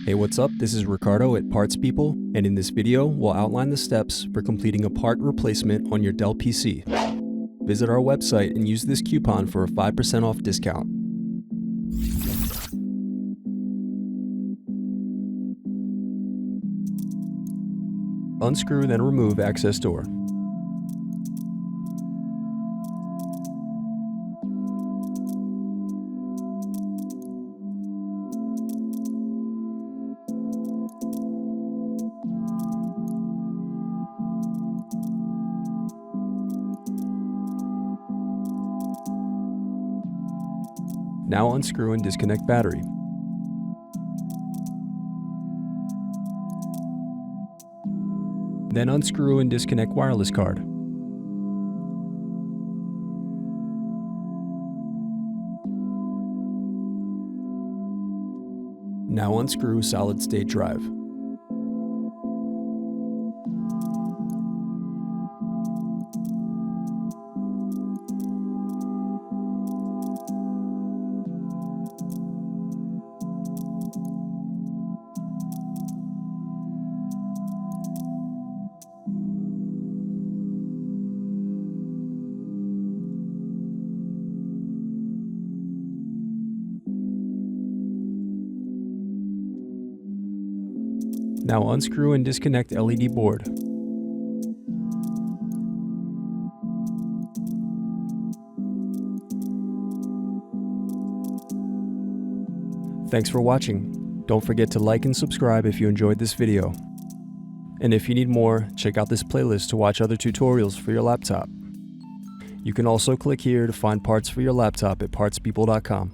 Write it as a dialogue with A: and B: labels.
A: Hey, what's up? This is Ricardo at Parts People, and in this video, we'll outline the steps for completing a part replacement on your Dell PC. Visit our website and use this coupon for a 5% off discount. Unscrew then remove access door. Now unscrew and disconnect battery. Then unscrew and disconnect wireless card. Now unscrew solid state drive. Now unscrew and disconnect LED board. Thanks for watching. Don't forget to like and subscribe if you enjoyed this video. And if you need more, check out this playlist to watch other tutorials for your laptop. You can also click here to find parts for your laptop at partspeople.com.